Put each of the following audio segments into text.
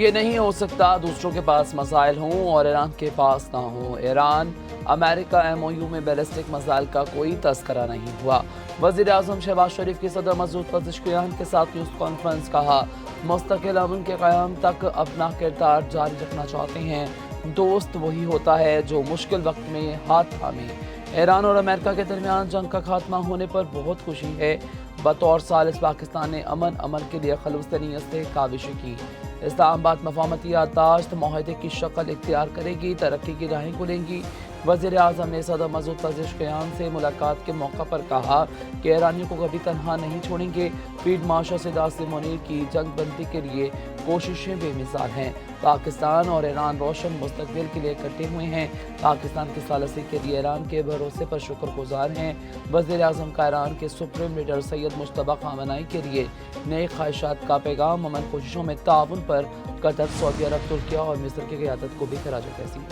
یہ نہیں ہو سکتا دوسروں کے پاس مسائل ہوں اور ایران کے پاس نہ ہوں۔ ایران امریکہ ایم او یو میں بیلسٹک میزائل کا کوئی تذکرہ نہیں ہوا۔ وزیر اعظم شہباز شریف کی صدر مسعود پزشکیان کے ساتھ نیوز کانفرنس۔ کہا مستقل امن کے قیام تک اپنا کردار جاری رکھنا چاہتے ہیں۔ دوست وہی ہوتا ہے جو مشکل وقت میں ہاتھ تھامے۔ ایران اور امریکہ کے درمیان جنگ کا خاتمہ ہونے پر بہت خوشی ہے۔ بطور ثالث پاکستان نے امن عمل کے لیے خلوص نیت سے کاوشیں کی۔ اسلام آباد مفاہمتی یادداشت معاہدے کی شکل اختیار کرے گی، ترقی کی راہیں کھلیں گی۔ وزیر اعظم نے صدر مسعود پزشکیان سے ملاقات کے موقع پر کہا کہ ایرانیوں کو کبھی تنہا نہیں چھوڑیں گے۔ فیلڈ مارشل سید عاصم منیر کی جنگ بندی کے لیے کوششیں بے مثال ہیں۔ پاکستان اور ایران روشن مستقبل کے لیے اکٹھے ہوئے ہیں۔ پاکستان کی ثالثی کے لیے ایران کے بھروسے پر شکر گزار ہیں۔ وزیر اعظم کا ایران کے سپریم لیڈر سید مجتبی خامنہئی کے لیے نئے خواہشات کا پیغام۔ امن کوششوں میں تعاون پر قطر، سعودی عرب، ترکیہ اور مصر کی قیادت کو بھی خراج تحسین۔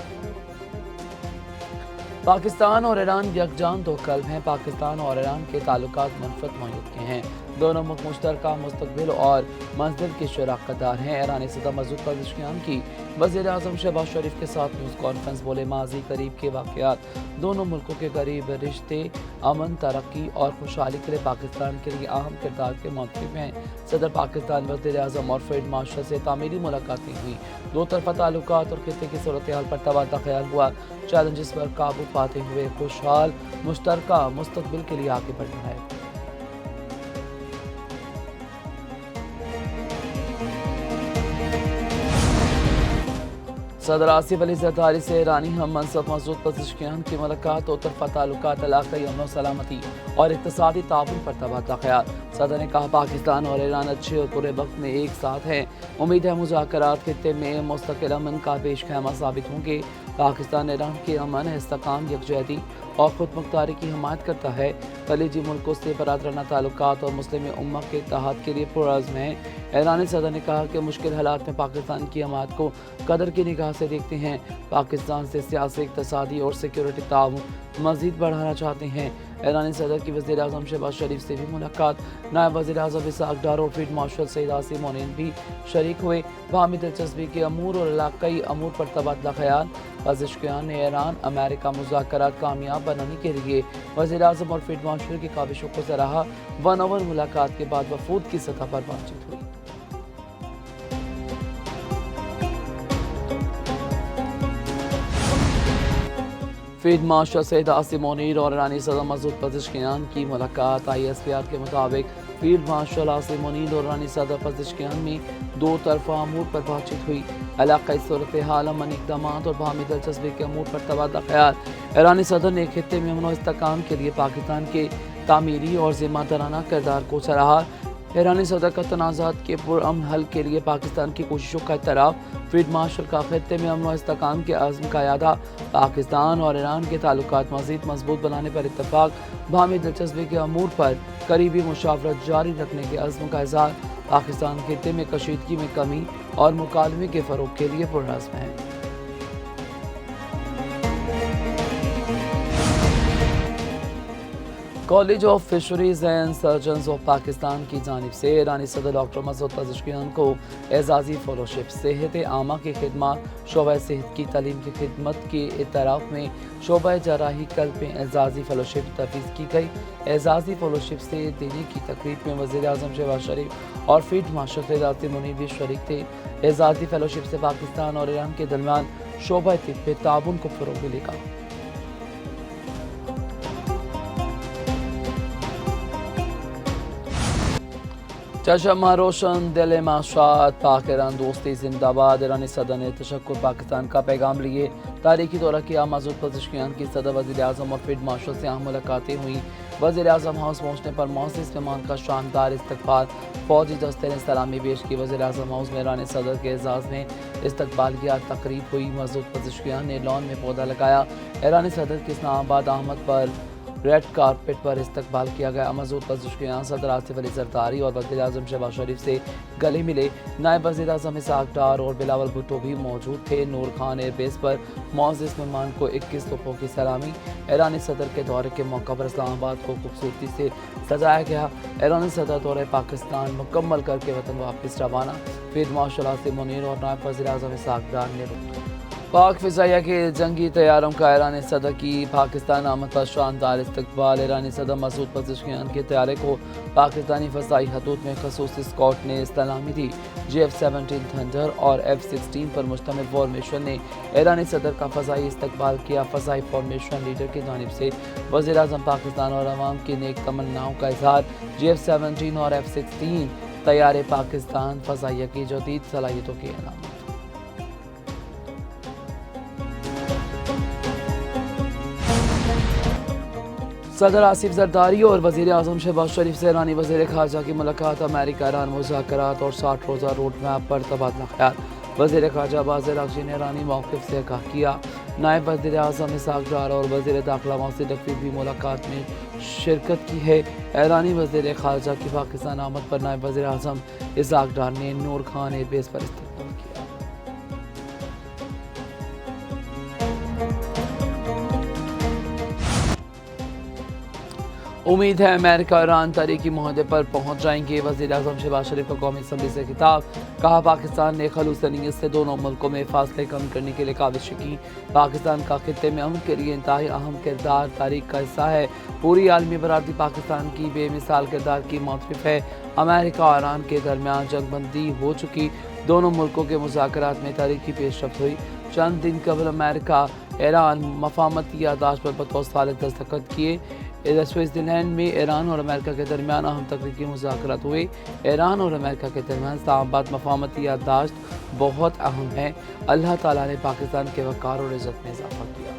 پاکستان اور ایران یکجان دو قلب ہیں۔ پاکستان اور ایران کے تعلقات منفرد نوعیت کے ہیں۔ دونوں ملک مشترکہ مستقبل اور منزل کے شراکت دار ہیں۔ ایرانی صدر مسعود پزشکیان کی وزیر اعظم شہباز شریف کے ساتھ نیوز کانفرنس۔ بولے ماضی قریب کے واقعات دونوں ملکوں کے قریب رشتے، امن، ترقی اور خوشحالی کے لیے پاکستان کے لیے اہم کردار کے منتخب ہیں۔ صدر پاکستان، وزیر اعظم اور فیلڈ مارشل سے تعمیری ملاقاتیں ہوئیں۔ دو طرفہ تعلقات اور خطے کی صورتحال پر تبادلہ خیال ہوا۔ چیلنجز پر قابو پاتے ہوئے خوشحال مشترکہ مستقبل کے لیے آگے بڑھنا ہے۔ صدر آصف علی زرداری سے ایرانی ہم منصب مسعود پزشکیان کی ملاقات۔ دو طرفہ تعلقات، علاقائی امن و سلامتی اور اقتصادی تعاون پر تبادلہ خیال۔ صدر نے کہا پاکستان اور ایران اچھے اور برے وقت میں ایک ساتھ ہیں۔ امید ہے مذاکرات خطے میں مستقل امن کا پیش خیمہ ثابت ہوں گے۔ پاکستان ایران کے امن، استحکام، یکجہتی اور خود مختاری کی حمایت کرتا ہے۔ خلیجی ملکوں سے برادرانہ تعلقات اور مسلم امت کے اتحاد کے لیے پرعزم ہیں۔ ایرانی صدر نے کہا کہ مشکل حالات میں پاکستان کی حمایت کو قدر کی نگاہ سے دیکھتے ہیں۔ پاکستان سے سیاسی، اقتصادی اور سیکیورٹی تعاون مزید بڑھانا چاہتے ہیں۔ ایرانی صدر کی وزیر اعظم شہباز شریف سے بھی ملاقات۔ نائب وزیر اعظم اسحاق ڈار اور فیلڈ مارشل سید عاصم منیر بھی شریک ہوئے۔ باہمی دلچسپی کے امور اور علاقائی امور پر تبادلہ خیال۔ پزشکیان نے ایران امریکہ مذاکرات کامیاب بنانے کے لیے وزیر اعظم اور فیلڈ مارشل کی کاوشوں کو سراہا۔ ون آن ون ملاقات کے بعد وفود کی سطح پر بات چیت ہوئی۔ فیلڈ مارشل سید عاصم منیر اور ایرانی صدر مسعود پزشکیان کی ملاقات۔ ISPR کے مطابق فیلڈ مارشل عاصم منیر اور ایرانی صدر پزشکیان میں دو طرفہ امور پر بات چیت ہوئی۔ علاقائی صورتحال، امن اقدامات اور باہمی دلچسپی کے امور پر تبادلہ خیال۔ ایرانی صدر نے خطے میں امن و استحکام کے لیے پاکستان کے تعمیری اور ذمہ دارانہ کردار کو سراہا۔ ایرانی صدر کا تنازعات کے پرامن حل کے لیے پاکستان کی کوششوں کا اعتراف۔ فیلڈ مارشل کا خطے میں امن و استحکام کے عزم کا اعادہ۔ پاکستان اور ایران کے تعلقات مزید مضبوط بنانے پر اتفاق۔ باہمی دلچسپی کے امور پر قریبی مشاورت جاری رکھنے کے عزم کا اظہار۔ پاکستان خطے میں کشیدگی میں کمی اور مکالمے کے فروغ کے لیے پرعزم ہے۔ College of fisheries and surgeons of Pakistan کی جانب سے ایرانی صدر ڈاکٹر مسعود پزشکیان کو اعزازی فیلوشپ۔ صحت عامہ کی خدمات، شعبہ صحت کی تعلیم کی خدمت کے اعتراف میں شعبہ جراحی قلب میں اعزازی فیلوشپ تفویض کی گئی۔ اعزازی فیلوشپ سے دینے کی تقریب میں وزیر اعظم شہباز شریف اور فیلڈ مارشل سید عاصم منیر بھی شریک تھے۔ اعزازی فیلوشپ سے پاکستان اور ایران کے درمیان شعبہ طب کے تعاون کو فروغ ملے گا۔ چشم روشن، دل معاشات، پاک ایران دوستی زندہ باد۔ ایرانی صدر نے تشکر پاکستان کا پیغام لیے۔ تاریخی دورہ کیا۔ مسعود پزشکیان کی صدر، وزیر اعظم اور فیلڈ مارشل سے اہم ملاقاتیں ہوئیں۔ وزیر اعظم ہاؤس پہنچنے پر معزز مہمان کا شاندار استقبال۔ فوجی دستے نے سلامی پیش کی۔ وزیر اعظم ہاؤس میں ایرانی صدر کے اعزاز میں استقبالیہ تقریب ہوئی۔ مسعود پزشکیان نے لان میں پودا لگایا۔ ایرانی صدر کی اسلام آباد آمد پر रेड कारपेट पर इस्तकबाल किया गया। मसूद पज़ेश्कियान सदर आसिफ अली जरदारी और वज़ीर आज़म शहबाज शरीफ से गले मिले। नायब वज़ीर आज़म इसहाक डार और बिलावल भुट्टो भी मौजूद थे। नूर खान एयरबेस पर मुअज़्ज़ज़ मेहमान को 21 तोपों की सलामी। ईरानी सदर के दौरे के मौका पर इस्लामाबाद को खूबसूरती से सजाया गया। ईरानी सदर दौरे पाकिस्तान मुकम्मल करके वतन वापस रवाना। फील्ड मार्शल आसिम मुनीर और नायब वज़ीर आज़म इसहाक डार ने पाक फ़िज़ाइया के जंगी तैयारों का ईरानी सदर की पाकिस्तान आमद पर शानदार इस्तकबाल। ईरानी सदर मसूद पज़ेश्कियान के तैयारे को पाकिस्तानी फ़ज़ाई हदूद में ख़ुसूसी स्क्वाड ने सलामी दी। JF-17 थंडर और F-16 पर मुश्तमिल फॉर्मेशन ने ईरानी सदर का फ़ज़ाई इस्तकबाल किया। फ़ज़ाई फॉर्मेशन लीडर की जानिब से वज़ीर आज़म पाकिस्तान और अवाम की नेक तमन्नाओं का इज़हार। JF-17 और F-16 तैयारे पाकिस्तान फ़ज़ाइया की जदीद सलाहियतों की अलामत। सदर आसिफ जरदारी और वज़ीर आज़म शहबाज शरीफ से ईरानी वज़ीर ख़ारजा की मुलाकात। अमेरिका ईरान मुज़ाकरात और 60 रोज़ा रोड मैप पर तबादला ख़याल। वज़ीर ख़ारजा अब्बास अराग़ची ने ईरानी मौक़िफ़ से आगाह किया। नायब वज़ीर आज़म इसहाक डार और वज़ीर दाख़िला मोहसिन नक़वी भी मुलाकात में शिरकत की है। ईरानी वज़ीर ख़ारजा की पाकिस्तान आमद पर नायब वज़ीर आज़म इसहाक डार ने नूर खान एयरबेस पर इस्तकबाल किया। उम्मीद है अमेरिका ईरान तारीखी मुआहदे पर पहुंच जाएंगे। वज़ीर आज़म शहबाज शरीफ का कौमी असम्बली से खिताब। कहा पाकिस्तान ने खलूस नीयत से दोनों मुल्कों में फासले कम करने के लिए काविशें की। पाकिस्तान का खित्ते में अमन के लिए इंतहाई अहम किरदार तारीख का हिस्सा है। पूरी आलमी बरादरी पाकिस्तान की बेमिसाल किरदार की मुतरफ़ है। अमेरिका और ईरान के दरमियान जंगबंदी हो चुकी। दोनों मुल्कों के मुज़ाकरात में तारीखी पेशरफ्त हुई। चंद दिन कबल अमेरिका ईरान मफाहमती याददाश्त पर बतौर सालिस दस्तखत किए। इधर स्विट्ज़रलैंड में ईरान और अमेरिका के दरमियान अहम तकनीकी मुज़ाकरात हुए। ईरान और अमेरिका के दरमियान इस्लामाबाद मफाहमती याददाश्त बहुत अहम है। अल्लाह ताला ने पाकिस्तान के वक़ार और इज़्ज़त में इजाफ़ा किया।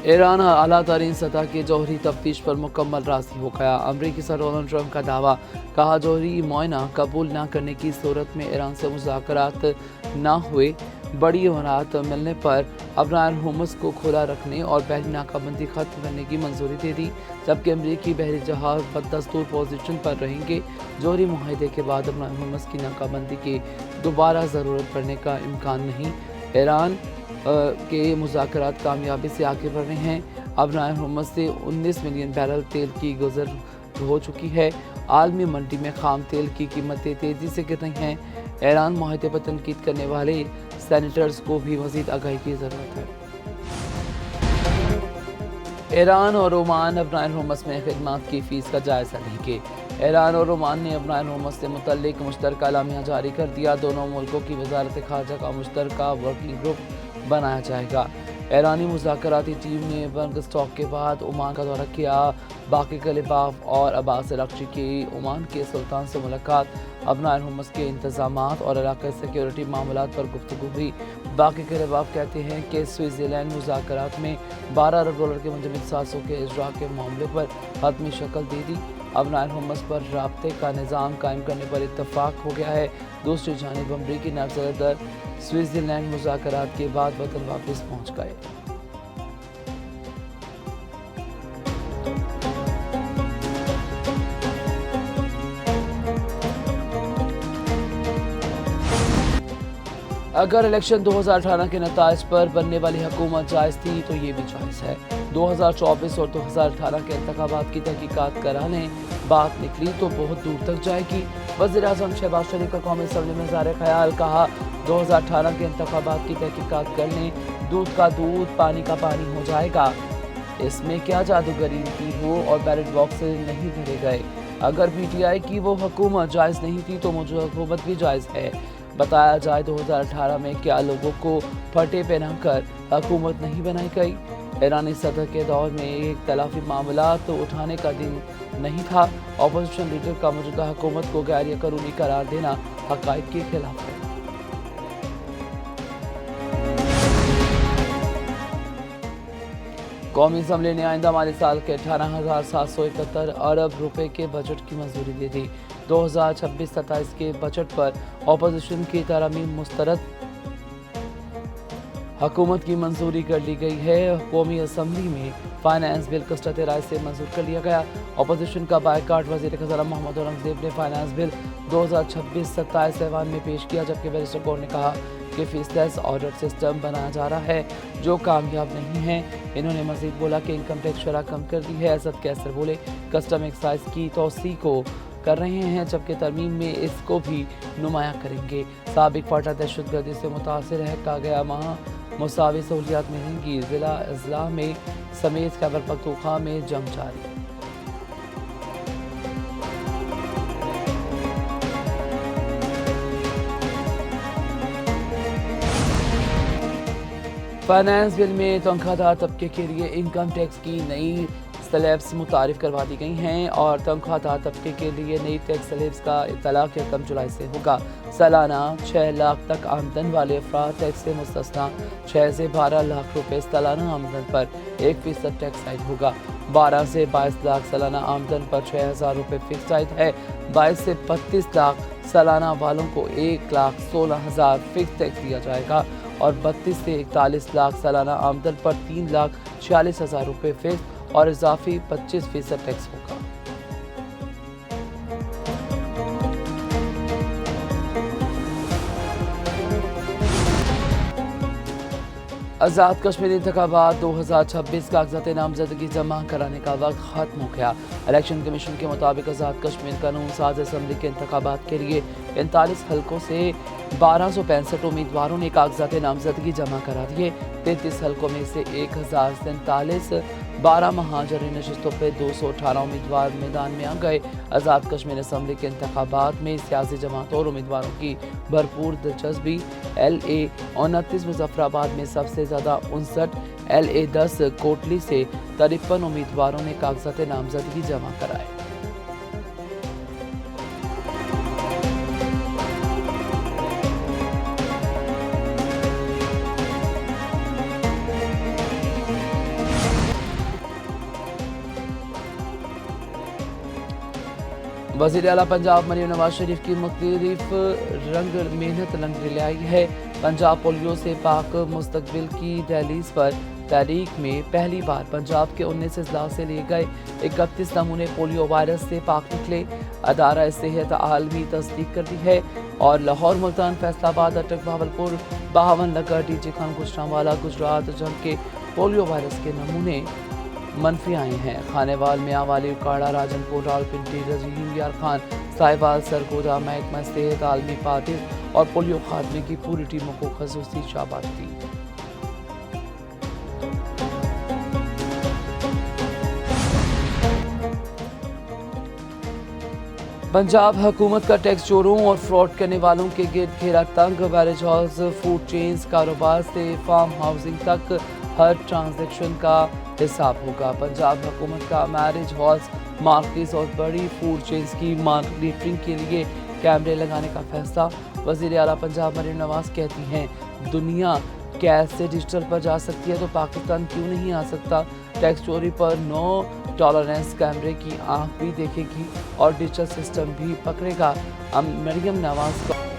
ईरान आला तरीन सतह के जौहरी तफ्तीश पर मुकम्मल राज़ी हो गया। अमरीकी सदर डोनाल्ड ट्रंप का दावा। कहा जौहरी मुआयना कबूल न करने की सूरत में ईरान से मुज़ाकरात न हुए। बड़ी वरात मिलने पर अबरार हुमस को खुला रखने और बहरी नाकाबंदी खत्म करने की मंजूरी दे दी, जबकि अमरीकी बहरी जहाज बदस्तूर पोजीशन पर रहेंगे। जौहरी मुआहदे के बाद अबरार हुमस की नाकाबंदी की दोबारा ज़रूरत पड़ने का इम्कान नहीं। ईरान के मुज़ाकरात कामयाबी से आगे बढ़ रहे हैं। अबरार हुमस से 19 मिलियन बैरल तेल की गुजर हो चुकी है। आलमी मंडी में खाम तेल की कीमतें तेज़ी से गिर रही हैं। ईरान मुआहदे पर तनकीद करने वाले सेनेटर्स को भी मज़ीद आगाही की ज़रूरत है। ईरान और ओमान अबरार हुमस में खिदमात की फ़ीस का जायज़ा लेंगे। ईरान और ओमान ने अबरार हुमस से मुतल्लिक मुश्तरका एलामिया जारी कर दिया। दोनों मुल्कों की वज़ारत ख़ारजा का मुश्तरका वर्किंग ग्रुप बनाया जाएगा। ईरानी मुज़ाकराती टीम ने बर्गस्टॉक के बाद ओमान का दौरा किया। बाकी खलीफाफ और अब्बास अराग़ची की ओमान के सुल्तान से मुलाकात। अबरार हुमस के इंतज़ामात और इलाक़ाई सिक्योरिटी मामलात पर गुफ्तगू हुई। बाकी खलीफाफ कहते हैं कि स्विट्ज़रलैंड मुज़ाकरात में $12 अरब के मुंजमद साज़ों के इजरा के मामले पर हतमी शक्ल दे दी। अबरार हुमस पर राब्ते का निज़ाम कायम करने पर इत्तफाक हो गया है। दूसरी जानिब अमरीकी नायब सदर स्विट्ज़रलैंड मुज़ाकरात के बाद वतन वापस पहुँच गए। अगर इलेक्शन 2018 के नताइज पर बनने वाली हुकूमत जायज़ थी तो ये भी जायज़ है। 2024 और 2018 के इंतखाबात की तहकीकात करा लें। बात निकली तो बहुत दूर तक जाएगी। वज़ीर आज़म शहबाज शरीफ का कौमी असम्बली में ज़ाहिर ख्याल। कहा 2018 के इंतखाबात की तहकीकात कर लें, दूध का दूध पानी का पानी हो जाएगा। इसमें क्या जादूगरी की हो और बैलेट बॉक्स नहीं भरे गए। अगर PTI की वो हुकूमत जायज़ नहीं थी तो मौजूदा हुकूमत भी जायज़ है। बताया जाए 2018 में क्या लोगों को फटे पहनाकर हुकूमत नहीं बनाई गई। ईरानी सदर के दौर में एक तलाफी मामला तो उठाने का दिन नहीं था। अपोजिशन लीडर का मौजूदा हुकूमत को गैर कानूनी करार देना हक़ाइक़ के खिलाफ है। कौमी असम्बली ने आइंदा माली साल के 18,771 अरब रुपए के बजट की मंजूरी दे दी। 2026-27 के बजट पर अपोजिशन की तरमीम मुस्तरद, हुकूमत की मंजूरी कर ली गई है। कौमी असम्बली में फाइनेंस बिल कसरत राय से मंजूर कर लिया गया। अपोजिशन का बायकाट वज़ीर ख़ज़ाना मोहम्मद औरंगज़ेब ने फाइनेंस बिल 2026-27 ऐवान में पेश किया, जबकि बैरिस्टर कौर ने कहा कि फीसलेस ऑडिट सिस्टम बनाया जा रहा है जो कामयाब नहीं है। इन्होंने मज़ीद बोला कि इनकम टैक्स शरह कम कर दी है। असद कैसर बोले कस्टम एक्साइज की तोसी को कर रहे हैं, जबकि तरमीम में इसको भी नुमाया करेंगे। साबिक फाटा दहशतगर्दी से मुतासिर है, कहा गया वहाँ मुसावी सहूलियात मिलेंगी। ज़िला अजला में समेत खैबर पख्तूनख्वा में जंग जारी। फाइनेंस बिल में तनख्वाहदार तबके के लिए इनकम टैक्स की नई स्लैब्स मुतारिफ करवा दी गई हैं और तनख्वाहदार तबके के लिए नई टैक्स स्लैब्स का इतलाक 1 जुलाई से होगा। सालाना 6 लाख तक आमदन वाले अफराद टैक्स से मुस्तस्ना। 6 से 12 लाख रुपए सालाना आमदन पर 1% टैक्स आयद होगा। 12 से 22 लाख सालाना आमदन पर 6,000 रुपये फिक्स आयद है। 22 से 32 लाख सालाना वालों को 1,16,000 फिक्स टैक्स दिया जाएगा और 32 से 41 लाख सालाना आमदन पर 3,46,000 रुपये फिक्स और इजाफी 25% टैक्स होगा। आज़ाद कश्मीर इंतखाबात 2026 कागजात नामजदगी जमा कराने का वक्त खत्म हो गया। इलेक्शन कमीशन के मुताबिक आज़ाद कश्मीर कानून साज असम्बली के इंतखाबात के लिए 45 हल्कों से 1265 उम्मीदवारों ने कागजात नामजदगी जमा करा दिए। 33 हल्कों में से 1047 12 महाजरी नशस्तों पर 218 उम्मीदवार मैदान में आ गए। आज़ाद कश्मीर असम्बली के इंतखाबात में सियासी जमातों और उम्मीदवारों की भरपूर दिलचस्पी। LA 29 मुजफ्फराबाद में सबसे ज़्यादा 59, LA 10 कोटली से 53 उम्मीदवारों ने कागजात नामजदगी जमा कराए। वज़ीर आला पंजाब मरीम नवाज शरीफ की मुख्तलिफ मेहनत रंग लाई है। पंजाब पोलियो से पाक मुस्तकबिल की दहलीज पर तारीख में पहली बार पंजाब के 19 अजला से लिए गए 31 नमूने पोलियो वायरस से पाक निकले। अदारा सेहत आलमी तस्दीक कर दी है और लाहौर, मुल्तान, फैसलाबाद, अटक, बहावलपुर, 52 नगर, डीजे खान, गुजरांवाला, गुजरात जंग के पोलियो वायरस के नमूने मनफी आए हैं। खानेवाल, मियांवाली, उकाड़ा, राजनपुर, रावलपिंडी, रजीम, यार खान, साहिवाल, सरगोदा, महकमा सेहत, आलमी पातिस और पोलियो खात्मे की पूरी टीमों को खसूसी शाबाशी दी। पंजाब हुकूमत का टैक्स चोरों और फ्रॉड करने वालों के गिर्द घेरा तंग। मैरिज हॉल्स, फूड चेन्स, कारोबार से फार्म हाउसिंग तक हर ट्रांजैक्शन का हिसाब होगा। पंजाब हुकूमत का मैरिज हॉल्स, मार्केट्स और बड़ी फूड चेन्स की मॉनिटरिंग के लिए कैमरे लगाने का फैसला। वज़ीर आला पंजाब मरीम नवाज कहती हैं दुनिया कैश से डिजिटल पर जा सकती है तो पाकिस्तान क्यों नहीं आ सकता। टैक्स चोरी पर नो टॉलरेंस कैमरे की आंख भी देखेगी और डिजिटल सिस्टम भी पकड़ेगा। मरीम नवाज का